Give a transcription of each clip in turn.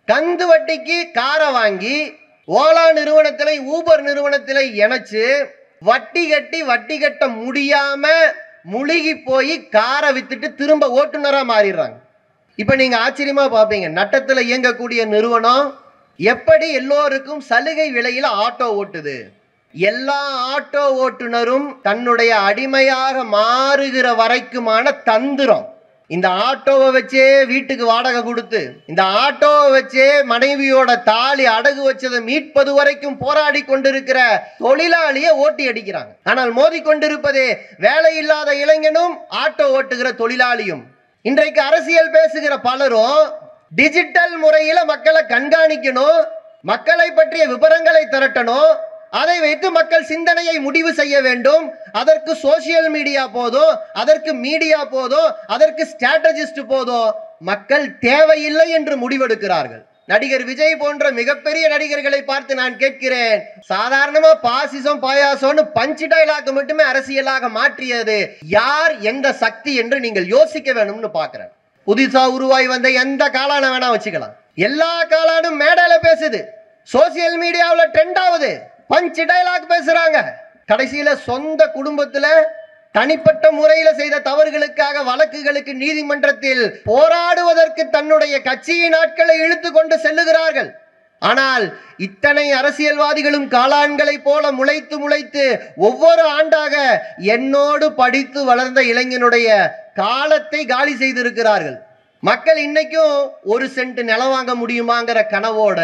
கந்து வட்டிக்கு காரை வாங்கி ஓலா நிறுவனத்தில் ஊபர் நிறுவனத்தில் இணைச்சு வட்டி கட்ட முடியாம முழுகி போய் காரை வித்துட்டு திரும்ப ஓட்டுநரா மாறிடுறாங்க. இப்ப நீங்க ஆச்சரியமா பாப்பீங்க, நட்டத்துல இயங்கக்கூடிய நிறுவனம் எப்படி எல்லோருக்கும் சலுகை விலையில ஆட்டோ ஓட்டுது. எல்லா ஆட்டோ ஓட்டுநரும் தன்னுடைய அடிமையாக மாறுகிற வரைக்குமான தந்திரம். இந்த ஆட்டோவை வச்சே வீட்டுக்கு வாடகை கொடுத்து, இந்த ஆட்டோவை வச்சே மனைவியோட தாலி அடகு வச்சதை மீட்பது வரைக்கும் போராடி கொண்டிருக்கிற தொழிலாளியை ஓட்டி அடிக்கிறாங்க. ஆனால் மோதி கொண்டிருப்பதே வேலை இல்லாத இளைஞனும் ஆட்டோ ஓட்டுகிற தொழிலாளியும். இன்றைக்கு அரசியல் பேசுகிற பலரும் டிஜிட்டல் முறையில மக்களை கண்காணிக்கணும், மக்களை பற்றிய விவரங்களை திரட்டணும், அதை வைத்து மக்கள் சிந்தனையை முடிவு செய்ய வேண்டும். அதற்கு சோசியல் மீடியா போதும், அதற்கு மீடியா போதும், அதற்கு ஸ்ட்ராட்டஜிஸ்ட் போதும். மக்கள் தேவையில்லை என்று முடிவெடுக்கிறார்கள். நடிகர் விஜய் போன்ற மிகப்பெரிய நடிகர்களை பார்த்து நான் கேட்கிறேன், சாதாரணமா பாசிசம் பாயாசம்னு பஞ்ச் டயலாக் மட்டுமே அரசியலாக மாற்றியது யார், எந்த சக்தி என்று நீங்கள் யோசிக்க வேணும்னு பார்க்கிறேன். புதுசா உருவாய் வந்த எந்த காலான வேணா வச்சுக்கலாம், எல்லா காலானும் மேடையில பேசுது, சோசியல் மீடியாவில் ட்ரெண்ட் ஆகுது, பஞ்ச் டயலாக் பேசுறாங்க. கடைசியில சொந்த குடும்பத்துல தனிப்பட்ட முறையில செய்த தவறுகளுக்காக வழக்குகளுக்கு நீதிமன்றத்தில் போராடுவதற்கு தன்னுடைய கட்சியின் ஆட்களை இழுத்து கொண்டு செல்லுகிறார்கள். ஆனால் இத்தனை அரசியல்வாதிகளும் காளான்களை போல முளைத்து ஒவ்வொரு ஆண்டாக என்னோடு படித்து வளர்ந்த இளைஞனுடைய காலத்தை காலி செய்திருக்கிறார்கள். மக்கள் இன்னைக்கும் ஒரு சென்ட் நிலம் வாங்க முடியுமாங்கிற கனவோட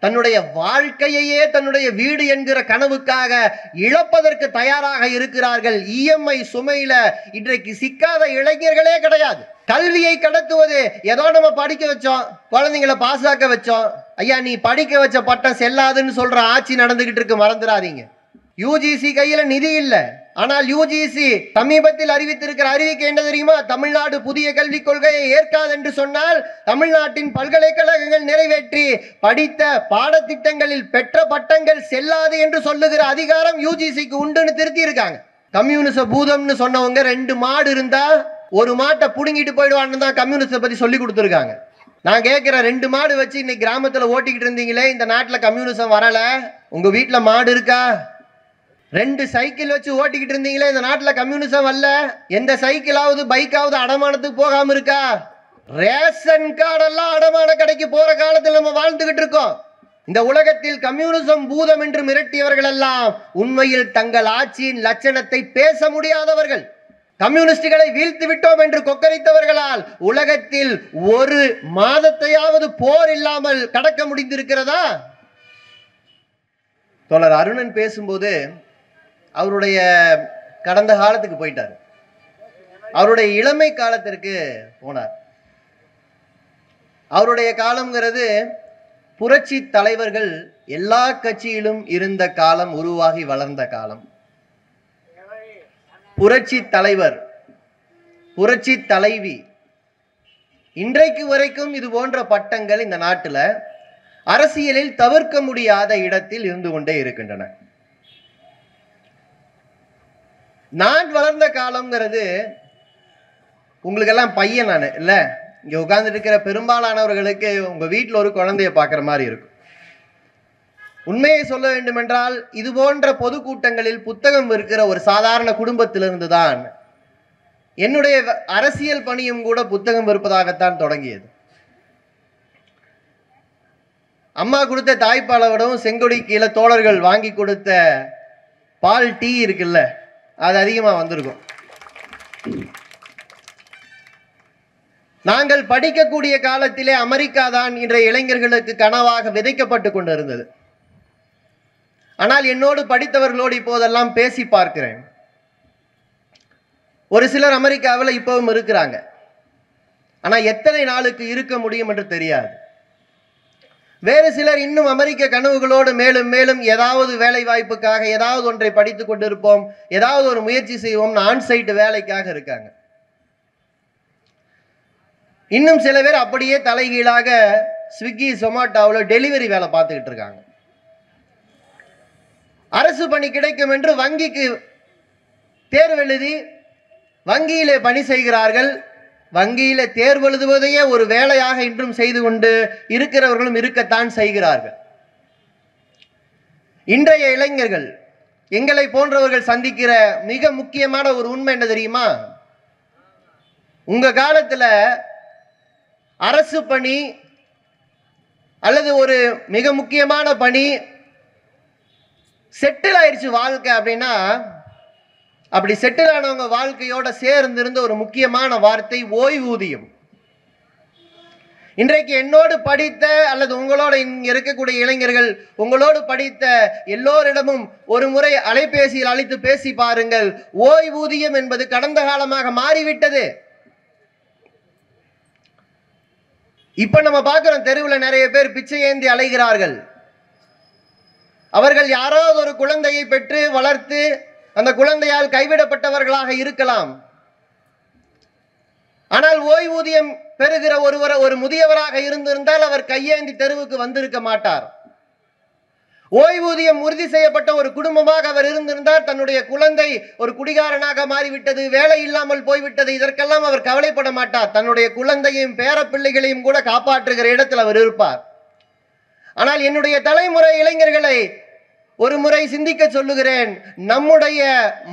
தன்னுடைய வாழ்க்கையே தன்னுடைய வீடு என்கிற கனவுக்காக இழப்பதற்கு தயாராக இருக்கிறார்கள். இஎம்ஐ சுமையில இன்றைக்கு சிக்காத இளைஞர்களே கிடையாது. கல்வியை கடத்துவது ஏதோ நம்ம படிக்க வச்சோம், குழந்தைங்களை பாசாக்க வச்சோம், ஐயா நீ படிக்க வச்ச பட்டம் செல்லாதுன்னு சொல்ற ஆட்சி நடந்துகிட்டு இருக்கு, மறந்துடாதீங்க. யூஜிசி கையில நிதி இல்லை, ஆனால் யூஜிசி சமீபத்தில் அறிவித்திருக்கிற அறிவிக்கை என்ன தெரியுமா? தமிழ்நாடு புதிய கல்விக் கொள்கையை ஏற்காது என்று சொன்னால் தமிழ்நாட்டின் பல்கலைக்கழகங்கள் நிறைவேற்றி படித்த பாடத்திட்டங்களில் பெற்ற பட்டங்கள் செல்லாது என்று சொல்லுகிற அதிகாரம் யூஜிசிக்கு உண்டுன்னு திருத்தி இருக்காங்க. கம்யூனிச பூதம்னு சொன்னவங்க 2 மாடு இருந்தா ஒரு மாட்டை புடுங்கிட்டு போயிடுவான்னு தான் கம்யூனிஸ்ட பத்தி சொல்லி கொடுத்துருக்காங்க. நான் கேட்கிறேன், 2 மாடு வச்சு இன்னைக்கு கிராமத்துல ஓட்டிக்கிட்டு இருந்தீங்களே, இந்த நாட்டில் கம்யூனிசம் வரல, உங்க வீட்டுல மாடு இருக்கா? 2 சைக்கிள் வச்சு ஓட்டிக்கிட்டு இருந்தீங்களே, இந்த நாட்டில் கம்யூனிசம் வரல, எந்த சைக்கிளாவது பைக்காவது அடமானத்துக்கு போகாம இருக்கா? ரேஷன் கார்டெல்லாம் அடமான கடைக்கு போற காலத்தில் நம்ம வாழ்ந்துகிட்டு இருக்கோம். இந்த உலகத்தில் கம்யூனிசம் பூதம் என்று மிரட்டியவர்கள் எல்லாம் உண்மையில் தங்கள் ஆட்சியின் லட்சணத்தை பேச முடியாதவர்கள். கம்யூனிஸ்டுகளை வீழ்த்து விட்டோம் என்று கொக்கரித்தவர்களால் உலகத்தில் ஒரு மாதத்தையாவது போர் இல்லாமல் கடக்க முடிந்திருக்கிறதா? தோழர் அருணன் பேசும்போது அவருடைய கடந்த காலத்துக்கு போயிட்டார், அவருடைய இளமை காலத்திற்கு போனார். அவருடைய காலம்ங்கிறது புரட்சி தலைவர்கள் எல்லா கட்சியிலும் இருந்த காலம், உருவாகி வளர்ந்த காலம். புரட்சி தலைவர், புரட்சி தலைவி, இன்றைக்கு வரைக்கும் இது போன்ற பட்டங்கள் இந்த நாட்டில் அரசியலில் தவிர்க்க முடியாத இடத்தில் இருந்து கொண்டே இருக்கின்றன. நான் வளர்ந்த காலம்ங்கிறது உங்களுக்கெல்லாம் பையன் நான் இல்லை, இங்கே உட்கார்ந்துட்டு இருக்கிற பெரும்பாலானவர்களுக்கு உங்க வீட்டில் ஒரு குழந்தைய பார்க்குற மாதிரி இருக்கும். உண்மையை சொல்ல வேண்டும் என்றால் இது போன்ற பொதுக்கூட்டங்களில் புத்தகம் இருக்கிற ஒரு சாதாரண குடும்பத்திலிருந்து தான் என்னுடைய அரசியல் பணியும் கூட புத்தகம் இருப்பதாகத்தான் தொடங்கியது. அம்மா கொடுத்த தாய்ப்பாலை விடவும் செங்கொடி கீழே தோழர்கள் வாங்கி கொடுத்த பால் டீ இருக்குல்ல, அது அதிகமாக வந்திருக்கும். நாங்கள் படிக்கக்கூடிய காலத்திலே அமெரிக்கா தான் இன்றைய இளைஞர்களுக்கு கனவாக விதைக்கப்பட்டு கொண்டிருந்தது. ஆனால் என்னோடு படித்தவர்களோடு இப்போதெல்லாம் பேசி பார்க்கிறேன். ஒரு சிலர் அமெரிக்காவில் இப்பவும் இருக்கிறாங்க, ஆனால் எத்தனை நாளுக்கு இருக்க முடியும் என்று தெரியாது. வேறு சிலர் இன்னும் அமெரிக்க கனவுகளோடு மேலும் மேலும் ஏதாவது வேலை வாய்ப்புக்காக ஏதாவது ஒன்றை படித்துக் கொண்டிருப்போம், ஏதாவது ஒரு முயற்சி செய்வோம், ஆன்சைட் வேலைக்காக இருக்காங்க. இன்னும் சில பேர் அப்படியே தலைகீழாக ஸ்விக்கி சொமாட்டோவில் டெலிவரி வேலை பார்த்துக்கிட்டு இருக்காங்க. அரசு பணி கிடைக்கும் என்று வங்கிக்கு தேர்வு எழுதி வங்கியிலே பணி செய்கிறார்கள். வங்கியில தேர்வு எழுதுவதையே ஒரு வேலையாக இன்றும் செய்து கொண்டு இருக்கிறவர்களும் இருக்கத்தான் செய்கிறார்கள். இன்றைய இளைஞர்கள் எங்களை போன்றவர்கள் சந்திக்கிற மிக முக்கியமான ஒரு உண்மை என்ன தெரியுமா? உங்க காலத்துல அரசு பணி அல்லது ஒரு மிக முக்கியமான பணி செட்டில் ஆயிடுச்சு வாழ்க்கை அப்படின்னா, அப்படி செட்டில் ஆனவங்க வாழ்க்கையோட சேர்ந்து இருந்த ஒரு முக்கியமான வார்த்தை ஓய்வூதியம். இன்றைக்கு என்னோடு படித்த அல்லது உங்களோட இங்க இருக்கக்கூடிய இளைஞர்கள், உங்களோடு படித்த எல்லோரிடமும் ஒரு முறை அலைபேசியில் அழைத்து பேசி பாருங்கள். ஓய்வூதியம் என்பது கடந்த காலமாக மாறிவிட்டது. இப்ப நம்ம பார்க்கிறோம், தெருவில் நிறைய பேர் பிச்சை ஏந்தி அலைகிறார்கள். அவர்கள் யாராவது ஒரு குழந்தையை பெற்று வளர்த்து அந்த குழந்தையால் கைவிடப்பட்டவர்களாக இருக்கலாம். ஆனால் ஓய்வூதியம் பெறுகிற ஒரு முதியவராக இருந்திருந்தால் அவர் கையேந்தி தெருவுக்கு வந்திருக்க மாட்டார். ஓய்வூதியம் உறுதி செய்யப்பட்ட ஒரு குடும்பமாக அவர் இருந்திருந்தால் தன்னுடைய குழந்தை ஒரு குடிகாரனாக மாறிவிட்டது, வேலை இல்லாமல் போய்விட்டது, இதற்கெல்லாம் அவர் கவலைப்பட மாட்டார். தன்னுடைய குழந்தையும் பேரப்பிள்ளைகளையும் கூட காப்பாற்றுகிற இடத்தில் அவர் இருப்பார். ஆனால் என்னுடைய தலைமுறை இளைஞர்களை ஒரு முறை சிந்திக்க சொல்லுகிறேன். நம்முடைய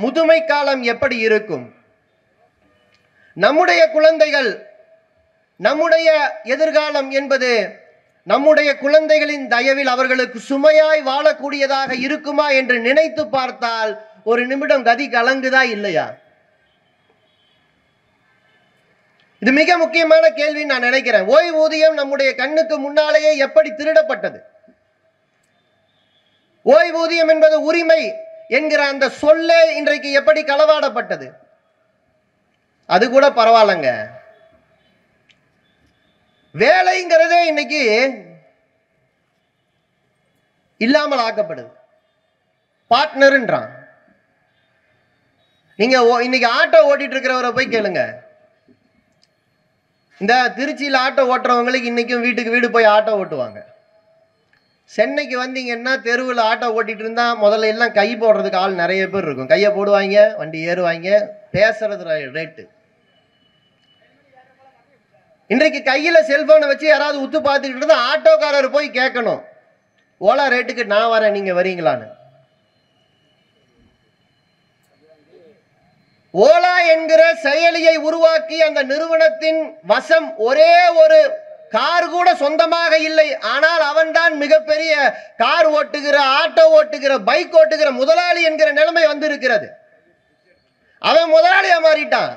முதுமை காலம் எப்படி இருக்கும்? நம்முடைய குழந்தைகள், நம்முடைய எதிர்காலம் என்பது நம்முடைய குழந்தைகளின் தயவில் அவர்களுக்கு சுமையாய் வாழக்கூடியதாக இருக்குமா என்று நினைத்து பார்த்தால் ஒரு நிமிடம் கதி கலங்குதா இல்லையா? இது மிக முக்கியமான கேள்வி நான் நினைக்கிறேன். ஓய்வூதியம் நம்முடைய கண்ணுக்கு முன்னாலேயே எப்படி திருடப்பட்டது? ஓய்வூதியம் என்பது உரிமை என்கிற அந்த சொல்லே இன்றைக்கு எப்படி களவாடப்பட்டது? அது கூட பரவாயில்லைங்க, வேலைங்கிறதே இன்னைக்கு இல்லாமல் ஆக்கப்படுது. பார்ட்னர்ன்றான். நீங்க இன்னைக்கு ஆட்டோ ஓட்டிட்டு இருக்கிறவரை போய் கேளுங்க. இந்த திருச்சியில் ஆட்டோ ஓட்டுறவங்களுக்கு இன்னைக்கும் வீட்டுக்கு வீடு போய் ஆட்டோ ஓட்டுவாங்க. சென்னைக்கு வந்தீங்கன்னா தெருவில் ஆட்டோ ஓட்டிட்டு இருந்தா முதல்ல எல்லாம் கை போடுறதுக்கு ஆள் நிறைய பேர் இருக்கும். கையை போடுவாங்க, வண்டி ஏறுவாங்க, பேசுறது ரேட்டு. இன்றைக்கு கையில செல்போனை வச்சு யாராவது உத்து பார்த்துக்கிட்டு இருந்தா ஆட்டோக்காரர் போய் கேட்கணும், ஓலா ரேட்டுக்கு நான் வரேன், நீங்க வரீங்களான்னு. ஓலா என்கிற செயலியை உருவாக்கி அந்த நிறுவனத்தின் வசம் ஒரே ஒரு கார் கூட சொந்தமாக இல்லை. ஆனால் அவன்தான் மிகப்பெரிய கார் ஓட்டுகிற, ஆட்டோ ஓட்டுகிற, பைக் ஓட்டுகிற முதலாளி என்கிற நிலைமை வந்திருக்கிறது. அவன் முதலாளியா மாறிட்டான்.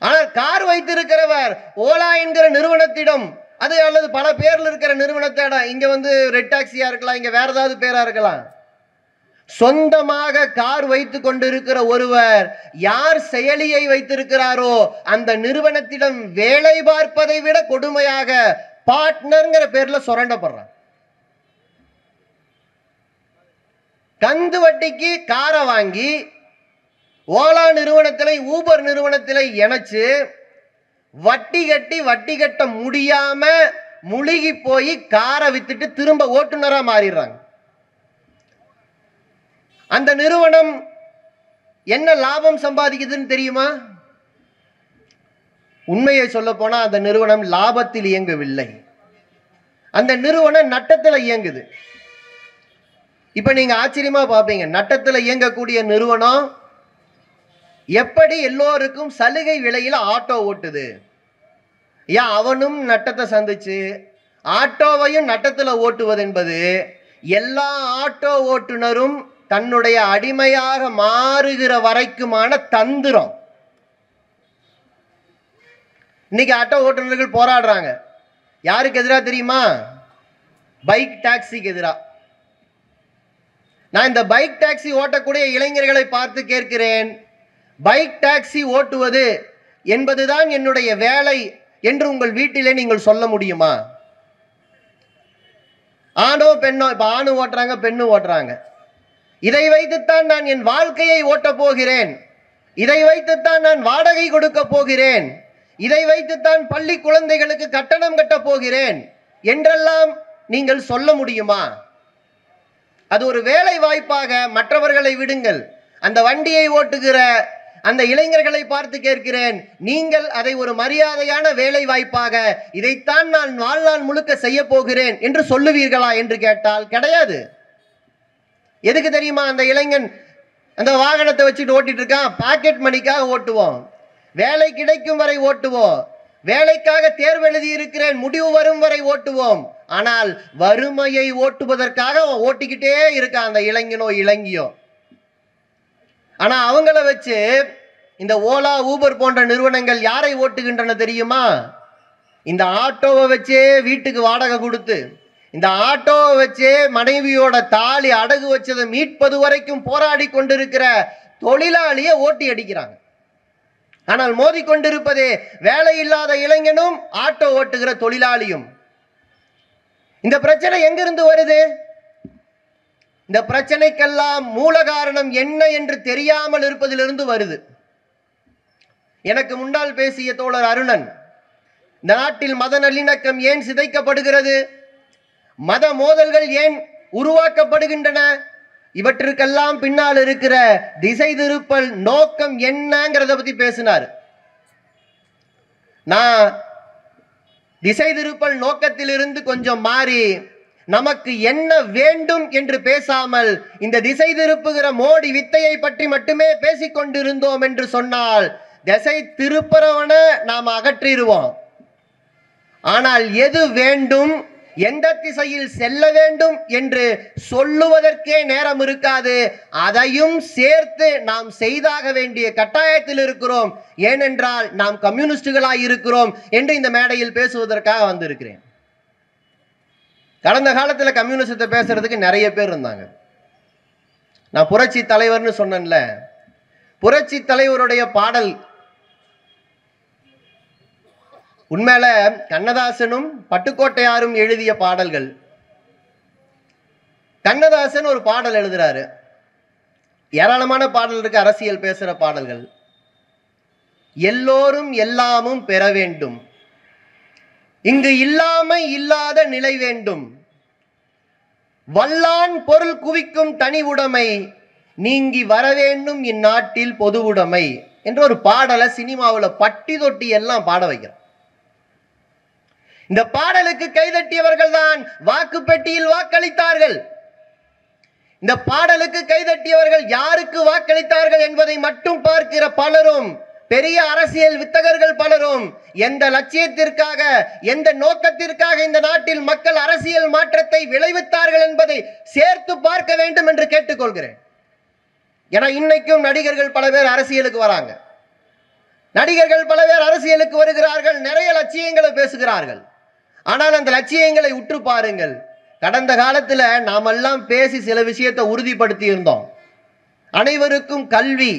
ஆனால் கார் வைத்திருக்கிறவர் ஓலா என்கிற நிறுவனத்திடம், அது அல்லது பல பேர்ல இருக்கிற நிறுவனத்திடம், இங்க வந்து ரெட் டாக்ஸியா இருக்கலாம், இங்க வேற ஏதாவது பேரா இருக்கலாம், சொந்தமாக கார் வைத்துக் கொண்டிருக்கிற ஒருவர் யார் செயலியை வைத்திருக்கிறாரோ அந்த நிறுவனத்திடம் வேலை பார்ப்பதை விட கொடுமையாக பார்ட்னர்ங்கிற பேர்ல சுரண்டப்படுறான். கந்து வட்டிக்கு காரை வாங்கி ஓலா நிறுவனத்திலே, ஊபர் நிறுவனத்திலே இணைச்சு வட்டி கட்ட முடியாம முழுகி போய் காரை வித்துட்டு திரும்ப ஓட்டுநரா மாறிடுறாங்க. அந்த நிறுவனம் என்ன லாபம் சம்பாதிக்குதுன்னு தெரியுமா? உண்மையை சொல்ல போனா அந்த நிறுவனம் லாபத்தில் இயங்கவில்லை, அந்த நிறுவனம் நட்டத்தில் இயங்குது. இப்ப நீங்க ஆச்சரியமா பார்ப்பீங்க, நட்டத்தில் இயங்கக்கூடிய நிறுவனம் எப்படி எல்லோருக்கும் சலுகை விலையில் ஆட்டோ ஓட்டுது? ஏன் அவனும் நட்டத்தை சந்திச்சு ஆட்டோவையும் நட்டத்தில் ஓட்டுவது என்பது எல்லா ஆட்டோ ஓட்டுநரும் தன்னுடைய அடிமையாக மாறுகிற வரைக்குமான தந்திரம். இன்னைக்கு ஆட்டோ ஓட்டுநர்கள் போராடுறாங்க. யாருக்கு எதிராக தெரியுமா? பைக் டாக்ஸிக்கு எதிராக. நான் இந்த பைக் டாக்ஸி ஓட்டக்கூடிய இளைஞர்களை பார்த்து கேட்கிறேன், பைக் டாக்ஸி ஓட்டுவது என்பதுதான் என்னுடைய வேலை என்று உங்கள் வீட்டிலே நீங்கள் சொல்ல முடியுமா? ஆணோ பெண்ணோ, இப்ப ஆணு ஓட்டுறாங்க, பெண்ணு ஓட்டுறாங்க. இதை வைத்துத்தான் நான் என் வாழ்க்கையை ஓட்ட போகிறேன், இதை வைத்துத்தான் நான் வாடகை கொடுக்க போகிறேன், இதை வைத்துத்தான் பள்ளி குழந்தைகளுக்கு கட்டணம் கட்ட போகிறேன் என்றெல்லாம் நீங்கள் சொல்ல முடியுமா? அது ஒரு வேலை வாய்ப்பாக மற்றவர்களை விடுங்கள். அந்த வண்டியை ஓட்டுகிற அந்த இளைஞர்களை பார்த்து கேட்கிறேன், நீங்கள் அதை ஒரு மரியாதையான வேலை வாய்ப்பாக, இதைத்தான் நான் வாழ்நாள் முழுக்க செய்ய போகிறேன் என்று சொல்லுவீர்களா என்று கேட்டால் கிடையாது. எதுக்கு தெரியுமா? அந்த இளைஞன் அந்த வாகனத்தை வச்சுட்டு ஓட்டிட்டு இருக்கான். பாக்கெட் மணிக்காக ஓட்டுவோம், வேலை கிடைக்கும் வரை ஓட்டுவோம், வேலைக்காக தேர்வு எழுதி இருக்கிறேன் முடிவு வரும் வரை ஓட்டுவோம். ஆனால் வறுமையை ஓட்டுவதற்காக அவன் ஓட்டிக்கிட்டே இருக்கான் அந்த இளைஞனோ இளைஞியோ. ஆனா அவங்கள வச்சு இந்த ஓலா ஊபர் போன்ற நிறுவனங்கள் யாரை ஓட்டுகின்றன தெரியுமா? இந்த ஆட்டோவை வச்சே வீட்டுக்கு வாடகை கொடுத்து, இந்த ஆட்டோவை வச்சே மனைவியோட தாலி அடகு வச்சதை மீட்பது வரைக்கும் போராடி கொண்டிருக்கிற தொழிலாளியை ஓட்டி அடிக்கிறாங்க. ஆனால் மோதி கொண்டிருப்பதே வேலை இல்லாத இளைஞனும் ஆட்டோ ஓட்டுகிற தொழிலாளியும். இந்த பிரச்சனை எங்கிருந்து வருது? இந்த பிரச்சனைக்கெல்லாம் மூல காரணம் என்ன என்று தெரியாமல் இருப்பதிலிருந்து வருது. எனக்கு முன்னால் பேசிய தோழர் அருணன், இந்த நாட்டில் மத நல்லிணக்கம் ஏன் சிதைக்கப்படுகிறது, மத மோதல்கள் ஏன் உருவாக்கப்படுகின்றன, இவற்றுக்கெல்லாம் பின்னால் இருக்கிற திசை திருப்பல் நோக்கம் என்னங்கிறத பத்தி பேசினார். நான் திசை திருப்பல் நோக்கத்திலிருந்து கொஞ்சம் மாறி நமக்கு என்ன வேண்டும் என்று பேசாமல் இந்த திசை திருப்புகிற மோடி வித்தையை பற்றி மட்டுமே பேசிக்கொண்டிருந்தோம் என்று சொன்னால் திசை திருப்புறவன நாம் அகற்றிடுவோம். ஆனால் எது வேண்டும், எந்த திசையில் செல்ல வேண்டும் என்று சொல்லுவதற்கே நேரம் இருக்காது. அதையும் சேர்த்து நாம் செய்தாக வேண்டிய கட்டாயத்தில் இருக்கிறோம். ஏனென்றால் நாம் கம்யூனிஸ்டுகளாய் இருக்கிறோம் என்று இந்த மேடையில் பேசுவதற்காக வந்திருக்கிறேன். கடந்த காலத்தில் கம்யூனிஸ்டத்தை பேசுறதுக்கு நிறைய பேர் இருந்தாங்க. நான் புரட்சி தலைவர்னு சொன்னேன்ல, புரட்சி தலைவருடைய பாடல் உண்மையில கண்ணதாசனும் பட்டுக்கோட்டையாரும் எழுதிய பாடல்கள். கண்ணதாசன் ஒரு பாடல் எழுதுறாரு, ஏராளமான பாடல் இருக்கு, அரசியல் பேசுற பாடல்கள். எல்லோரும் எல்லாமும் பெற வேண்டும், இங்கு இல்லாமை இல்லாத நிலை வேண்டும், வல்லான் பொருள் குவிக்கும் தனி உடைமை, நீங்கி வர வேண்டும் இந்நாட்டில் பொது உடைமை என்ற ஒரு பாடலை சினிமாவில் பட்டி தொட்டி எல்லாம் பாட வைக்கிறார். இந்த பாடலுக்கு கைதட்டியவர்கள் தான் வாக்கு பெட்டியில் வாக்களித்தார்கள். இந்த பாடலுக்கு கைதட்டியவர்கள் யாருக்கு வாக்களித்தார்கள் என்பதை மட்டும் பார்க்கிற பலரும், பெரிய அரசியல் வித்தகர்கள் பலரும், எந்த லட்சியத்திற்காக எந்த நோக்கத்திற்காக இந்த நாட்டில் மக்கள் அரசியல் மாற்றத்தை விளைவித்தார்கள் என்பதை சேர்த்து பார்க்க வேண்டும் என்று கேட்டுக்கொள்கிறேன். ஏன்னா இன்னைக்கும் நடிகர்கள் பல பேர் அரசியலுக்கு வராங்க, நடிகர்கள் பல பேர் அரசியலுக்கு வருகிறார்கள், நிறைய லட்சியங்களை பேசுகிறார்கள். ஆனால் அந்த லட்சியங்களை உற்று பாருங்கள். கடந்த காலத்தில் நாமெல்லாம் பேசி சில விஷயத்தை உறுதிப்படுத்தி இருந்தோம். அனைவருக்கும் கல்வி,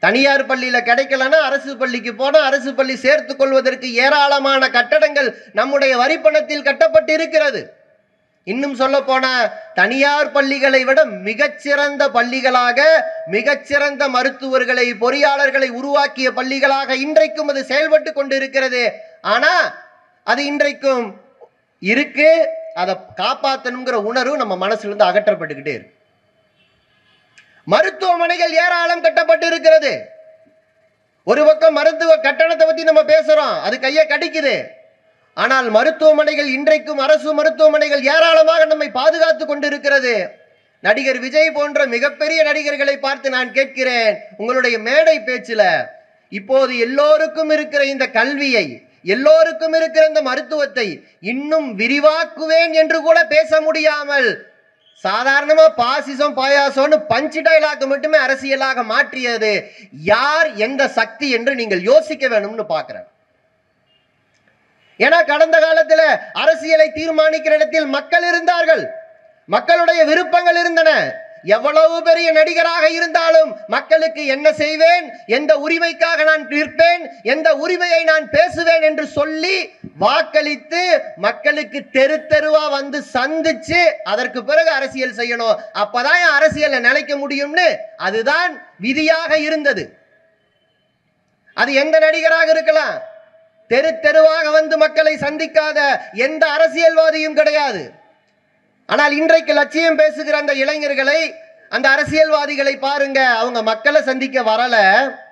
தனியார் பள்ளியில் கிடைக்கலன்னா அரசு பள்ளிக்கு போனால் அரசு பள்ளி சேர்த்து கொள்வதற்கு ஏராளமான கட்டடங்கள் நம்முடைய வரிப்பணத்தில் கட்டப்பட்டு இருக்கிறது. இன்னும் சொல்ல போனா தனியார் பள்ளிகளை விட மிகச்சிறந்த பள்ளிகளாக, மிகச்சிறந்த மருத்துவர்களை, பொறியாளர்களை உருவாக்கிய பள்ளிகளாக இன்றைக்கும் அது செயல்பட்டு கொண்டு இருக்கிறது. ஆனா அது இன்றைக்கும் இருக்கு, அதை காப்பாற்றணுங்கிற உணர்வு நம்ம மனசுல இருந்து அகற்றப்பட்டுக்கிட்டே இருக்கு. மருத்துவமனைகள் ஏராளம் கட்டப்பட்டு இருக்கிறது. ஒரு பக்கம் மருத்துவ கட்டணத்தை பத்தி நம்ம பேசுறோம், அது கையை கடிக்குது. ஆனால் மருத்துவமனைகள் இன்றைக்கும் அரசு மருத்துவமனைகள் ஏராளமாக நம்மை பாதுகாத்து கொண்டு இருக்கிறது. நடிகர் விஜய் போன்ற மிகப்பெரிய நடிகர்களை பார்த்து நான் கேட்கிறேன், உங்களுடைய மேடை பேச்சுல இப்போது எல்லோருக்கும் இருக்கிற இந்த கல்வியை, எல்லோருக்கும் இருக்கிற இந்த மருத்துவத்தை இன்னும் விரிவாக்குவேன் என்று கூட பேச முடியாமல் சாதாரணமா பாசிசம் பாயாசம்னு பஞ்சு டைலாக் மட்டுமே அரசியலாக மாற்றியது யார், எந்த சக்தி என்று நீங்கள் யோசிக்க வேணும்னு பார்க்கிறேன். ஏன்னா கடந்த காலத்தில் அரசியலை தீர்மானிக்கிற இடத்தில் மக்கள் இருந்தார்கள், மக்களுடைய விருப்பங்கள் இருந்தன. எவ்வளவு பெரிய நடிகராக இருந்தாலும் மக்களுக்கு என்ன செய்வேன், எந்த உரிமைக்காக நான் நிற்பேன், எந்த உரிமையை நான் பேசுவேன் என்று சொல்லி வாக்களித்து மக்களுக்கு தெரு தெருவா வந்து சந்திச்சு அதற்கு பிறகு அரசியல் செய்யணும், அப்பதான் அரசியலை நிலைக்க முடியும்னு அதுதான் விதியாக இருந்தது. அது எந்த நடிகராக இருக்கலாம், தெரு தெருவாக வந்து மக்களை சந்திக்காத எந்த அரசியல்வாதியும் கிடையாது. ஆனால் இன்றைக்கு லட்சியம் பேசுகிற அந்த இளைஞர்களை, அந்த அரசியல்வாதிகளை பாருங்க, அவங்க மக்களை சந்திக்க வரல.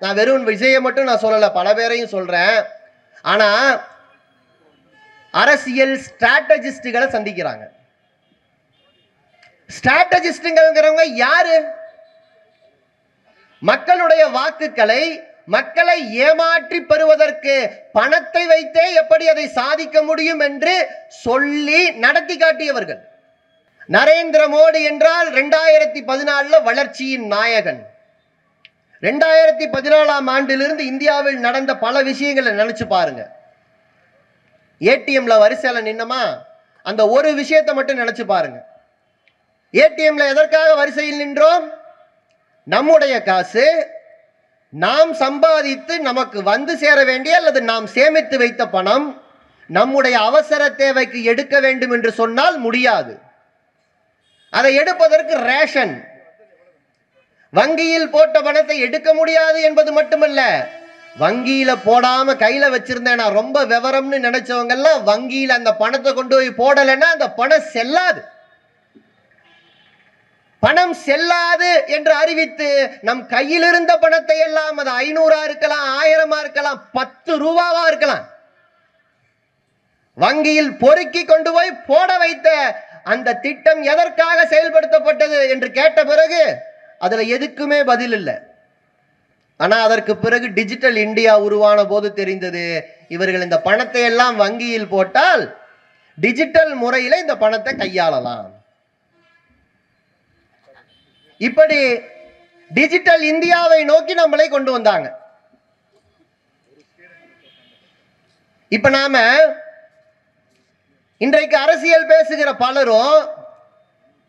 நான் வெறும் விஷயம் மட்டும் நான் சொல்லல, பல பேரையும் சொல்றேன். ஆனா அரசியல் ஸ்ட்ராட்டஜிஸ்டுகளை சந்திக்கிறாங்க. ஸ்ட்ராட்டஜிஸ்டுங்கிறவங்க யாரு? மக்களுடைய வாக்குகளை மக்களை ஏமாற்றி பெறுவதற்கு பணத்தை வைத்தே எப்படி அதை சாதிக்க முடியும் என்று சொல்லி நடத்தி காட்டியவர்கள். நரேந்திர மோடி என்றால் 2014 வளர்ச்சியின் நாயகன். 2014 ஆண்டிலிருந்து இந்தியாவில் நடந்த பல விஷயங்களை நினைச்சு பாருங்க. ஏடிஎம்ல வரிசையில நின்னமா, அந்த ஒரு விஷயத்தை மட்டும் நினைச்சு பாருங்க. ஏடிஎம்ல எதற்காக வரிசையில் நின்றோம்? நம்முடைய காசு நாம் சம்பாதித்து நமக்கு வந்து சேர வேண்டிய அல்லது நாம் சேமித்து வைத்த பணம் நம்முடைய அவசர தேவைக்கு எடுக்க வேண்டும் என்று சொன்னால் முடியாது. அதை எடுப்பதற்கு ரேஷன், வங்கியில் போட்ட பணத்தை எடுக்க முடியாது என்பது மட்டுமல்ல, வங்கியில போடாம கையில வச்சிருந்தேன் நான் ரொம்ப விவரம்னு நினைச்சவங்க எல்லாம் வங்கியில அந்த பணத்தை கொண்டு போய் போடலைன்னா அந்த பணம் செல்லாது. பணம் செல்லாது என்று அறிவித்து நம் கையில் இருந்த பணத்தை எல்லாம், அது 500 இருக்கலாம், 1000 இருக்கலாம், 10 ரூபாவா இருக்கலாம், வங்கியில் பொறுக்கி கொண்டு போய் போட வைத்த அந்த திட்டம் எதற்காக செயல்படுத்தப்பட்டது என்று கேட்ட பிறகு அதுல எதுக்குமே பதில் இல்லை. ஆனா அதற்கு பிறகு டிஜிட்டல் இந்தியா உருவான போது தெரிந்தது, இவர்கள் இந்த பணத்தை எல்லாம் வங்கியில் போட்டால் டிஜிட்டல் முறையில் இந்த பணத்தை கையாளலாம். இப்படி டிஜிட்டல் இந்தியாவை நோக்கி நம்மளை கொண்டு வந்தாங்க. இப்ப நாம இன்றைக்கு அரசியல் பேசுகிற பலரும்